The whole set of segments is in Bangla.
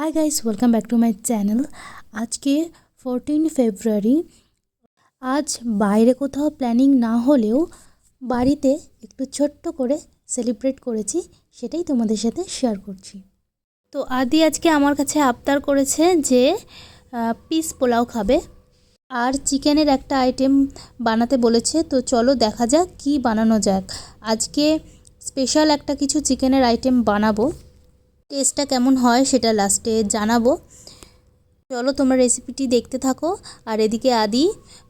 Hi guys, welcome back to my channel. আজকে 14 ফেব্রুয়ারি। আজ বাইরে কোথাও প্ল্যানিং না হলেও বাড়িতে একটু ছোট্ট করে সেলিব্রেট করেছি, সেটাই তোমাদের সাথে শেয়ার করছি। তো আদি আজকে আমার কাছে আবদার করেছে যে পিস পোলাও খাবে আর চিকেনের একটা আইটেম বানাতে বলেছে। তো চলো দেখা যাক কি বানানো যাক। আজকে স্পেশাল একটা কিছু চিকেনের আইটেম বানাবো, টেস্টটা কেমন হয় সেটা লাস্টে জানাবো। চলো তোমরা রেসিপিটি দেখতে থাকো। আর এদিকে আদি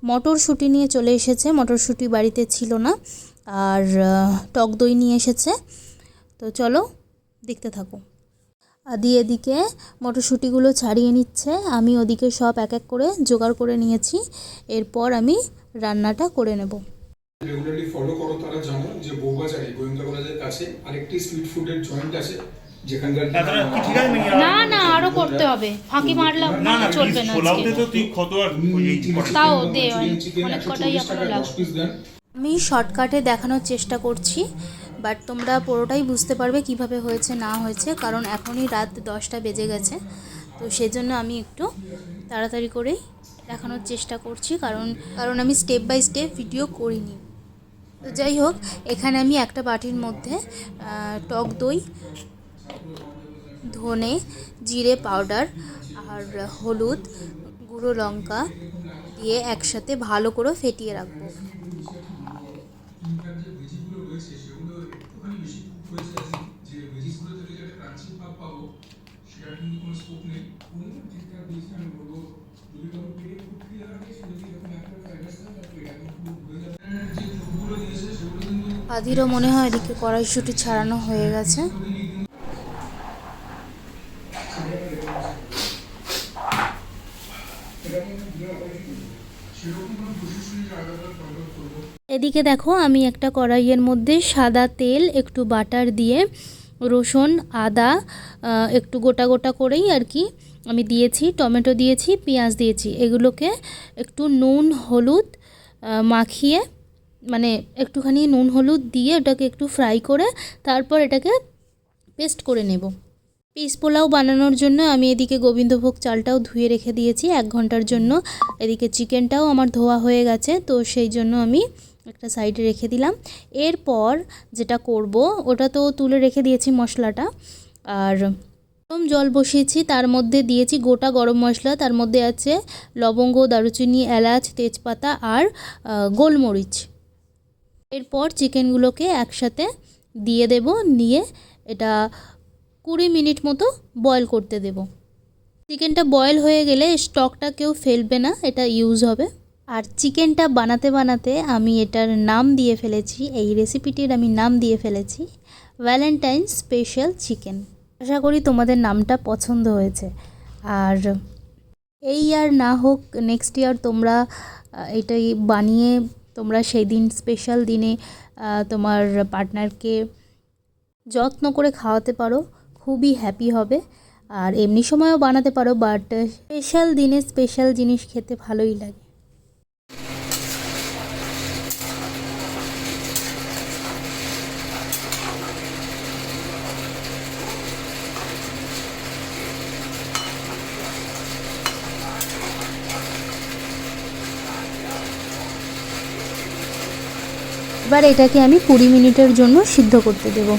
মটরশুঁটি নিয়ে চলে এসেছে, মটরশুঁটি বাড়িতে ছিল না, আর টক দই নিয়ে এসেছে। তো চলো দেখতে থাকো। আদি এদিকে মটরশুঁটিগুলো ছাড়িয়ে নিচ্ছে, আমি ওদিকে সব এক এক করে জোগাড় করে নিয়েছি। এরপর আমি রান্নাটা করে নেব। রেগুলারলি ফলো করো তারা জানো যে বউবাজারে গোয়েন্দা কলেজের কাছে আরেকটি স্ট্রিট ফুডের জয়েন্ট আছে, যেখানকার না না আরো করতে হবে, ফাঁকি মারলাম না চলবে না। পোলাওতে তো তুই কত আর তাও দে অনেক কটাই এখনো লাগবে। আমি শর্টকাটে দেখানোর চেষ্টা করছি, বাট তোমরা পুরোটাই বুঝতে পারবে কিভাবে হয়েছে না হয়েছে, কারণ এখনই রাত 10টা বেজে গেছে। তো সেজন্য আমি একটু তাড়াতাড়ি করেই দেখানোর চেষ্টা করছি, কারণ আমি স্টেপ বাই স্টেপ ভিডিও করিনি। তো যাই হোক, এখানে আমি একটা বাটির মধ্যে টক দই, ধনে জিরে পাউডার আর হলুদ, গুঁড়ো লঙ্কা দিয়ে একসাথে ভালো করে ফেটিয়ে রাখবো। আদিরও মনে হয় এদিকে কড়াইশুঁটি ছাড়ানো হয়ে গেছে। এদিকে দেখো, আমি একটা কড়াইয়ের মধ্যে সাদা তেল, একটু বাটার দিয়ে রসুন আদা একটু গোটা গোটা করেই আর কি আমি দিয়েছি, টমেটো দিয়েছি, পেঁয়াজ দিয়েছি। এগুলোকে একটু নুন হলুদ মাখিয়ে, মানে একটুখানি নুন হলুদ দিয়ে ওটাকে একটু ফ্রাই করে তারপর এটাকে পেস্ট করে নেব। পিস পোলাও বানানোর জন্য আমি এদিকে গোবিন্দভোগ চালটাও ধুয়ে রেখে দিয়েছি 1 ঘন্টার জন্য। এদিকে চিকেনটাও আমার ধোয়া হয়ে গেছে, তো সেই জন্য আমি একটা সাইডে রেখে দিলাম। এরপর যেটা করব ওটা তো তুলে রেখে দিয়েছি মশলাটা, আর গরম জল বসিয়েছি, তার মধ্যে দিয়েছি গোটা গরম মশলা, তার মধ্যে আছে লবঙ্গ, দারুচিনি, এলাচ, তেজপাতা আর গোলমরিচ। এরপর চিকেনগুলোকে একসাথে দিয়ে দেব, নিয়ে এটা 20 মিনিট মতো বয়েল করতে দেব। চিকেনটা বয়েল হয়ে গেলে স্টকটা কেউ ফেলবে না, এটা ইউজ হবে। আর চিকেনটা বানাতে বানাতে আমি এটার নাম দিয়ে ফেলেছি, এই রেসিপিটির আমি নাম দিয়ে ফেলেছি ভ্যালেন্টাইন স্পেশাল চিকেন। আশা করি তোমাদের নামটা পছন্দ হয়েছে। আর এই ইয়ার না হোক নেক্সট ইয়ার তোমরা এটাই বানিয়ে তোমরা সেই দিন স্পেশাল দিনে তোমার পার্টনারকে যত্ন করে খাওয়াতে পারো, খুবই হ্যাপি হবে। আর এমনি সময়ও বানাতে পারো, বাট স্পেশাল দিনে স্পেশাল জিনিস খেতে ভালোই লাগে। এবার এটাকে আমি 20 মিনিটের জন্য সিদ্ধ করতে দেব।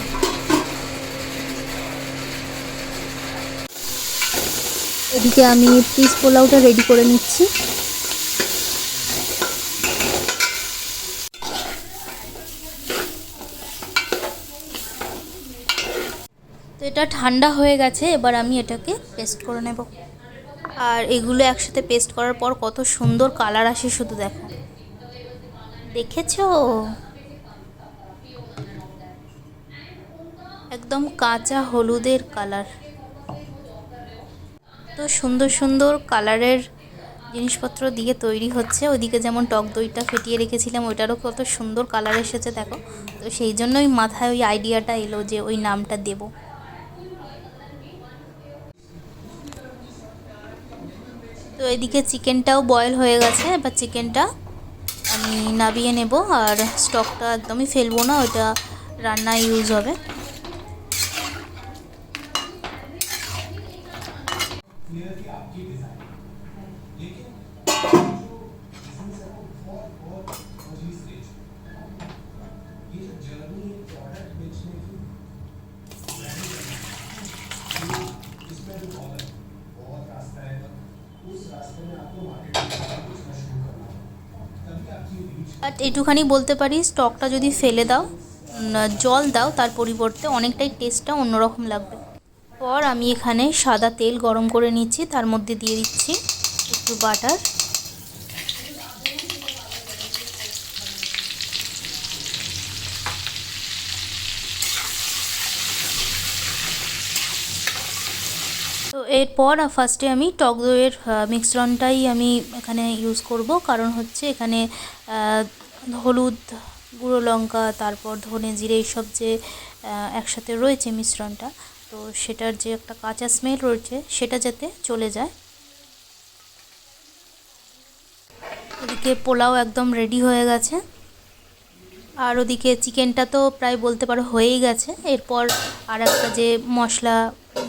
এদিকে আমি পিস পোলাওটা রেডি করে নিচ্ছি। তো এটা ঠান্ডা হয়ে গেছে, এবার আমি এটাকে পেস্ট করে নেব। আর এগুলো একসাথে পেস্ট করার পর কত সুন্দর কালার আসে শুধু দেখো, দেখেছো? একদম কাঁচা হলুদের কালার। তো সুন্দর সুন্দর কালারের জিনিসপত্র দিয়ে তৈরি হচ্ছে। ওইদিকে যেমন টক দইটা ফেটিয়ে রেখেছিলাম, ওইটারও কত সুন্দর কালার এসেছে দেখো। তো সেই জন্যই মাথায় ওই আইডিয়াটা এলো যে ওই নামটা দেব। তো এদিকে চিকেনটাও বয়েল হয়ে গেছে, এবার চিকেনটা আমি নাবিয়ে নেব। আর স্টকটা একদমই ফেলবো না, ওটা রান্নায় ইউজ হবে। বাট একটুখানি বলতে পারি স্টকটা যদি ফেলে দাও, জল দাও, তার পরিবর্তে অনেকটাই টেস্টটা অন্যরকম লাগবে। পর আমি এখানে সাদা তেল গরম করে নিচ্ছি, তার মধ্যে দিয়ে দিচ্ছি একটু বাটার। তো এরপর ফার্স্টে আমি টক দইয়ের মিশ্রণটাই আমি এখানে ইউজ করব, কারণ হচ্ছে এখানে হলুদ, গুঁড়ো লঙ্কা, তারপর ধনে জিরে এইসব যে একসাথে রয়েছে মিশ্রণটা, তো সেটার যে একটা কাঁচা স্মেল রয়েছে সেটা যাতে চলে যায়। ওদিকে পোলাও একদম রেডি হয়ে গেছে, আর ওদিকে চিকেনটা তো প্রায় বলতে পারো হয়েই গেছে। এরপর আর একটা যে মশলা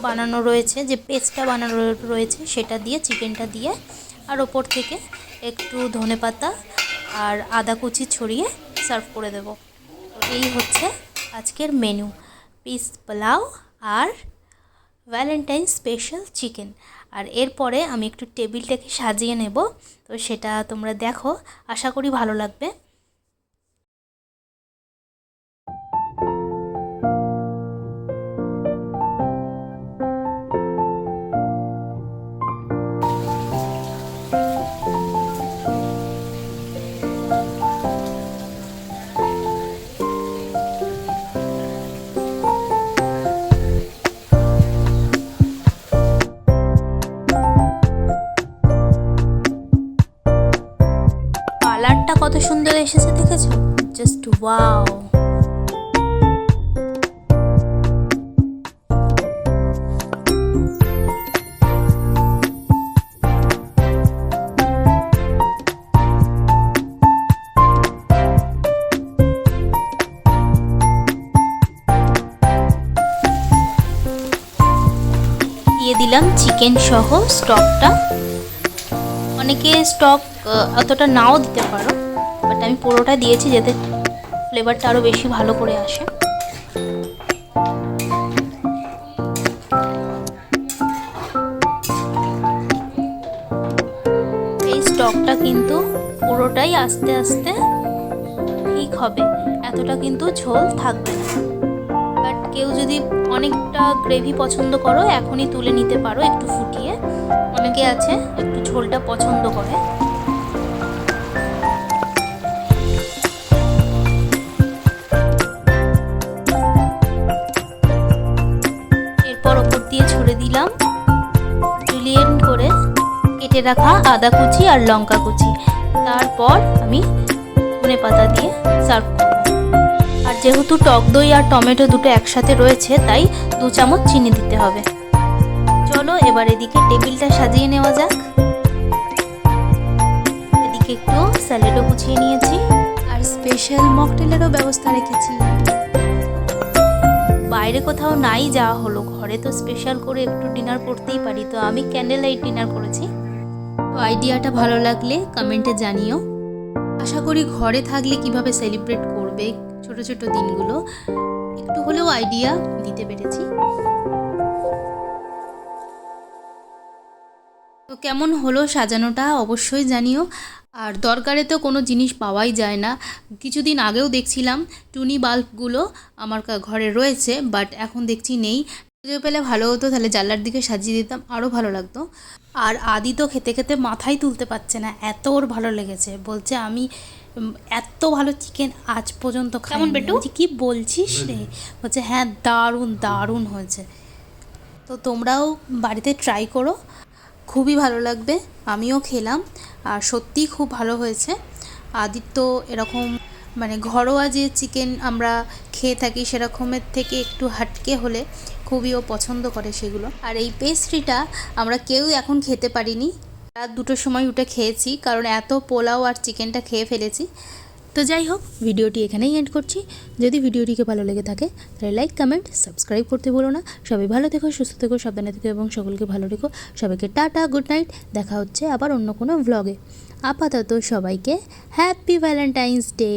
বানানো রয়েছে, যে পেস্টটা বানানো রয়েছে, সেটা দিয়ে চিকেনটা দিয়ে আর ওপর থেকে একটু ধনেপাতা আর আদা কুচি ছড়িয়ে সার্ভ করে দেব। তো এই হচ্ছে আজকের মেনু, পিস পোলাও আর ভ্যালেন্টাইন স্পেশাল চিকেন। আর এরপরে আমি একটু টেবিলটাকে সাজিয়ে নেব, তো সেটা তোমরা দেখো, আশা করি ভালো লাগবে। কালারটা কত সুন্দর এসেছে দেখেছো, জাস্ট ওয়াও। দিয়ে দিলাম চিকেন সহ স্টকটা। অনেকে স্টক অতটা নাও দিতে পারো, বাট আমি পুরোটা দিয়েছি যাতে ফ্লেভারটা আরও বেশি ভালো করে আসে। এই স্টকটা কিন্তু পুরোটাই আস্তে আস্তে ঠিক হবে, এতটা কিন্তু ঝোল থাকবে না। বাট কেউ যদি অনেকটা গ্রেভি পছন্দ করো, এখনই তুলে নিতে পারো একটু ফুটিয়ে। অনেকে আছে একটু ঝোলটা পছন্দ করে। এরপর ওপর দিয়ে ছড়ে দিলাম জুলিয়েন করে কেটে রাখা আদা কুচি আর লঙ্কা কুচি। তারপর আমি ধনেপাতা দিয়ে সার্ভ করব। আর যেহেতু টক দই আর টমেটো দুটো একসাথে রয়েছে, তাই 2 চামচ চিনি দিতে হবে। চলো এবার এদিকে টেবিলটা সাজিয়ে নেওয়া যাক। এদিকে একটু স্যালাডও গুছিয়ে নিয়েছি, আর স্পেশাল মকটেলেরও ব্যবস্থা রেখেছি। বাইরে কোথাও নাই যাওয়া হলো, ঘরে তো স্পেশাল করে একটু ডিনার করতেই পারি, তো আমি ক্যান্ডেল লাইট ডিনার করেছি। তো আইডিয়াটা ভালো লাগলে কমেন্টে জানিও। আশা করি ঘরে থাকলে কিভাবে সেলিব্রেট করবে ছোট ছোট দিনগুলো একটু হলেও আইডিয়া দিতে পেরেছি। তো কেমন হলো সাজানোটা অবশ্যই জানিও। আর দরকারে তো কোনো জিনিস পাওয়াই যায় না। কিছুদিন আগেও দেখছিলাম টুনি বাল্বগুলো আমার ঘরে রয়েছে, বাট এখন দেখছি নেই। খুঁজে পেলে ভালো হতো, তাহলে জানলার দিকে সাজিয়ে দিতাম, আরও ভালো লাগতো। আর আদি তো খেতে খেতে মাথায় তুলতে পারছে না, এত ওর ভালো লেগেছে। বলছে আমি এত ভালো চিকেন আজ পর্যন্ত কেমন বেটু, কি বলছিস রে? বলছে হ্যাঁ দারুণ দারুণ হয়েছে। তো তোমরাও বাড়িতে ট্রাই করো, খুবই ভালো লাগবে। আমিও খেলাম আর সত্যিই খুব ভালো হয়েছে। আদিত্য এরকম মানে ঘরোয়া যে চিকেন আমরা খেয়ে থাকি সেরকমের থেকে একটু হাটকে হলে খুবই ও পছন্দ করে সেগুলো। আর এই পেস্ট্রিটা আমরা কেউ এখন খেতে পারিনি, রাত 2টোর সময় উঠে খেয়েছি, কারণ এত পোলাও আর চিকেনটা খেয়ে ফেলেছি। তো যাই হোক, ভিডিওটি এখানেই এন্ড করছি। যদি ভিডিওটিকে ভালো লেগে থাকে তাহলে লাইক, কমেন্ট, সাবস্ক্রাইব করতে ভুলো না। সবাই ভালো থেকো, সুস্থ থেকো, সাবধানে থেকো এবং সকলকে ভালো রেখো। সবাইকে টাটা, গুড নাইট। দেখা হচ্ছে আবার অন্য কোনো ভ্লগে। আপাতত সবাইকে হ্যাপি ভ্যালেন্টাইন্স ডে।